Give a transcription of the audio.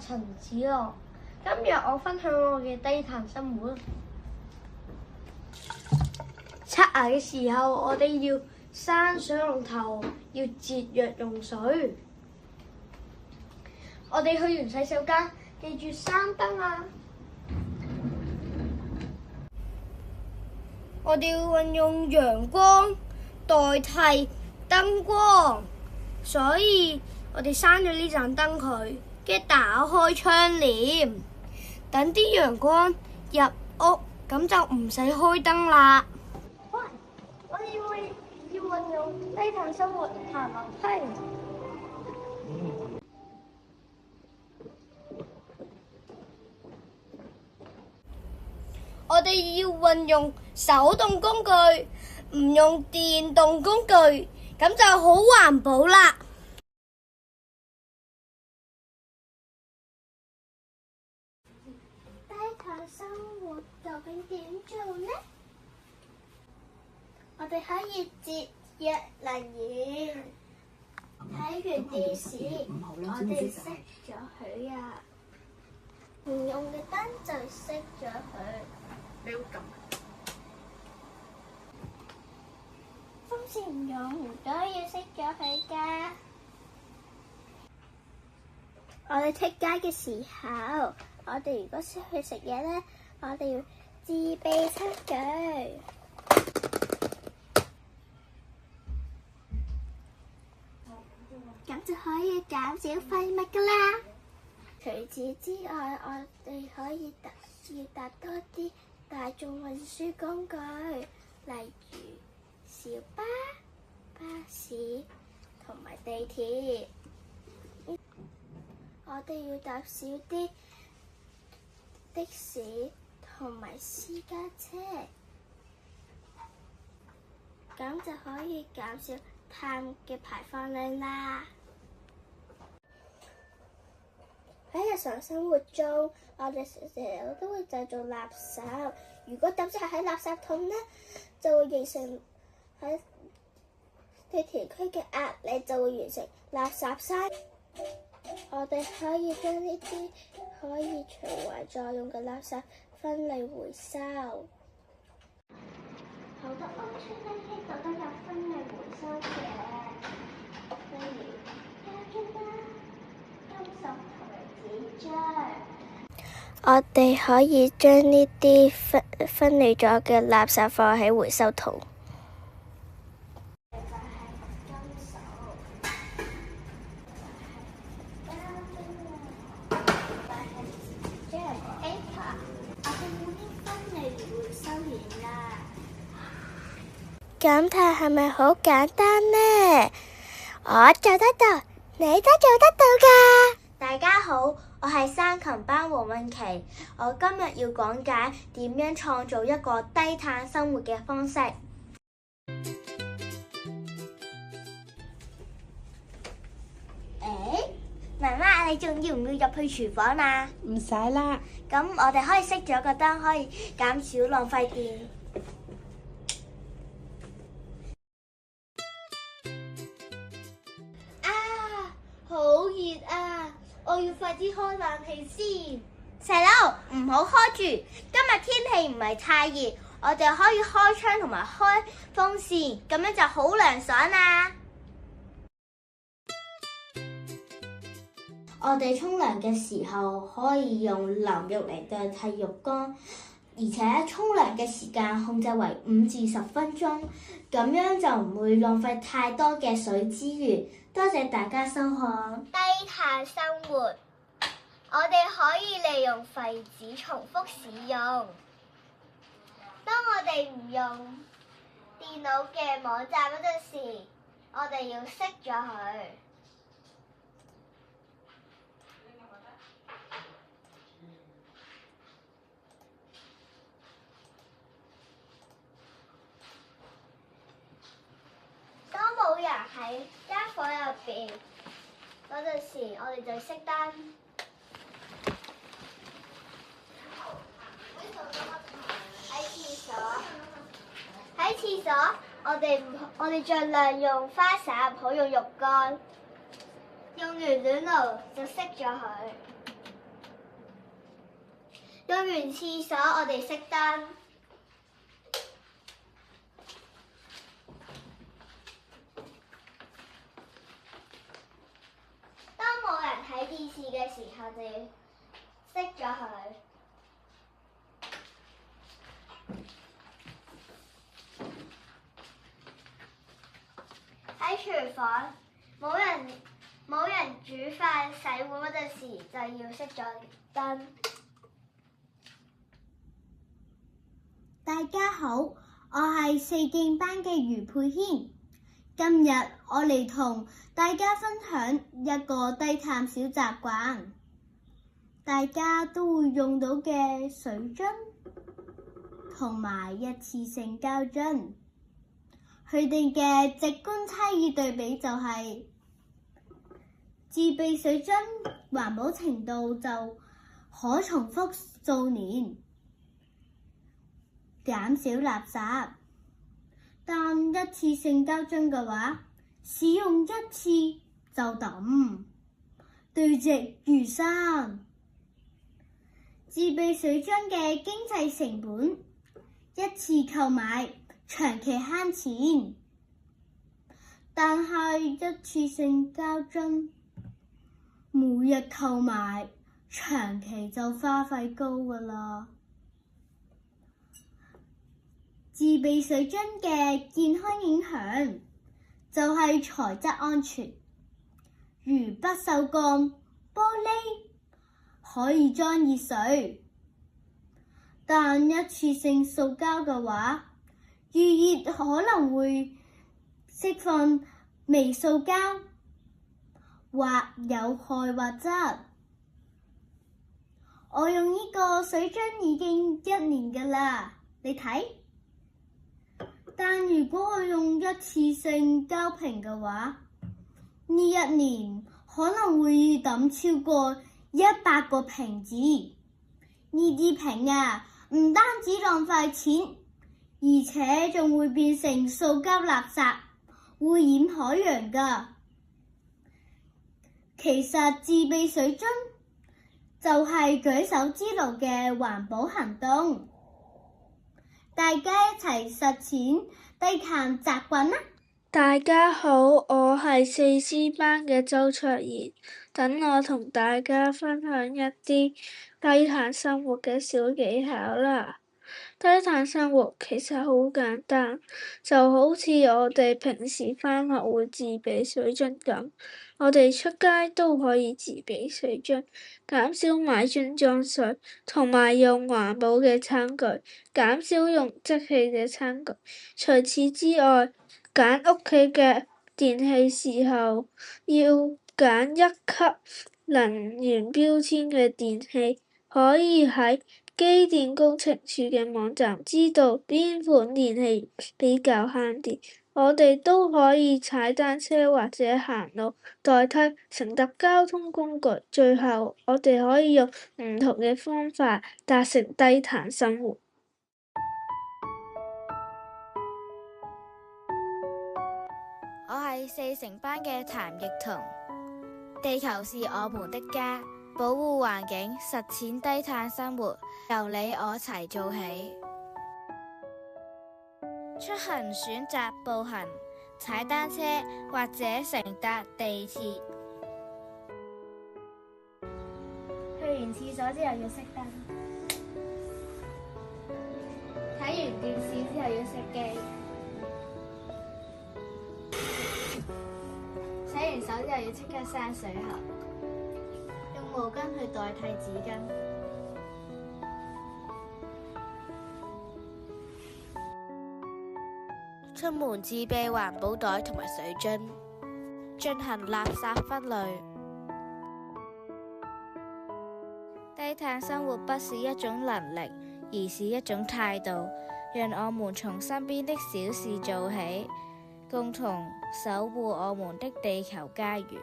陳子樂，今日我分享我嘅低碳生活。刷牙嘅時候，我哋要閂水龍頭，要節約用水。我哋去完洗手間，記住閂燈啊！我哋要運用陽光代替燈光，所以我哋閂咗呢盞燈佢，跟住打開窗簾，等啲陽光入屋，咁就唔使開燈啦。我哋要運用低碳生活行樓梯。我哋要運用手動工具，唔用電動工具，咁就好環保啦。低碳生活究竟點做呢？我哋可以節約能源。睇完電視，我哋熄咗佢啊！唔用嘅燈就熄咗佢。你要撳風扇唔用都要熄咗佢㗎。我哋出街嘅時候，我哋如果去食嘢咧，我哋要自備餐具。咁就可以減少廢物㗎啦。除此之外，我哋可以搭多啲大眾運輸工具，例如小巴、巴士同埋地鐵。我哋要搭少啲的士同埋私家車，咁就可以減少碳嘅排放量啦。喺日常生活中，我哋成日都會製造垃圾。如果抌晒喺垃圾桶呢，就會形成喺對田區嘅壓力，就會形成垃圾山。我哋可以將呢啲可以循環再用嘅垃圾分類回收。好多屋邨呢，呢度都有分類回收嘅，例如膠樽啦、金屬同埋紙張。我哋可以將呢啲分類咗嘅垃圾放喺回收桶。減碳係咪好簡單呢？我做得到，你都做得到㗎。大家好，我係山琴班黃韻琪，我今日要講解點樣創造一個低碳生活嘅方式。媽媽，你仲要唔要入去廚房啊？唔使啦。咁我哋可以熄咗個燈，可以減少浪費電。好熱啊！我要快啲開冷氣先。細佬，唔好開住，今日天氣唔係太熱，我哋可以開窗同埋開風扇，咁樣就好涼爽啦。我哋沖涼嘅時候可以用淋浴嚟代替浴缸，而且沖涼嘅時間控制為5至10分鐘，咁樣就唔會浪費太多嘅水資源。多謝大家收看低碳生活。我哋可以利用廢紙重複使用。當我哋唔用電腦嘅網站嗰陣時，我哋要熄咗佢。當冇人喺間房入邊嗰陣時，我哋就熄燈。喺廁所，我哋盡量用花灑，唔好用浴缸。用完暖爐就熄咗佢。用完廁所，我哋熄燈。當冇人睇電視嘅時候，就要熄咗佢。喺廚房冇人煮飯洗碗嗰陣時，就要熄咗燈。大家好，我係四徑班嘅余佩軒。今日我嚟同大家分享一個低碳小習慣，大家都會用到嘅水樽同埋一次性膠樽。佢哋嘅直觀差異對比就係自備水樽環保程度就可重複數年，減少垃圾，但一次性膠樽嘅話，使用一次就抌，堆積如山。自備水樽嘅經濟成本，一次購買長期慳錢，但係一次性膠樽每日購買長期就花費高㗎喇。自備水樽嘅健康影響就係材質安全，如不鏽鋼玻璃可以裝熱水，但一次性塑膠嘅話，遇熱可能會釋放微塑膠或有害物質。我用呢個水樽已經1年㗎喇，你睇。但如果我用一次性膠瓶嘅話，呢1年可能會抌超過100個瓶子。呢啲瓶啊，唔單止浪費錢，而且仲會變成塑膠垃圾，污染海洋㗎。其實自備水樽就係舉手之勞嘅環保行動。大家一齊實踐低碳習慣啦！大家好，我係4C班嘅周卓賢，等我同大家分享一啲低碳生活嘅小技巧啦。低碳生活其實好簡單，就好似我哋平時返學會自備水樽咁，我哋出街都可以自備水樽，減少買樽裝水，同埋用環保嘅餐具，減少用即棄嘅餐具。除此之外，揀屋企嘅電器時候，要揀1級能源標籤嘅電器，可以喺機電工程署嘅網站知道邊款電器比較慳電。我哋都可以踩單車或者行路代替乘搭交通工具。最後，我哋可以用唔同嘅方法達成低碳生活。我係4成班嘅譚奕彤。地球是我們的家，保護環境，實踐低碳生活，由你我齊做起。出行選擇步行、踩單車或者乘搭地鐵。去完廁所之後要熄燈。睇完電視之後要熄機。洗完手之後要即刻閂水喉，用毛巾去代替紙巾。出門自備環保袋同埋水樽，進行垃圾分類。低碳生活不是一種能力，而是一種態度。讓我們從身邊的小事做起，共同守護我們的地球家園。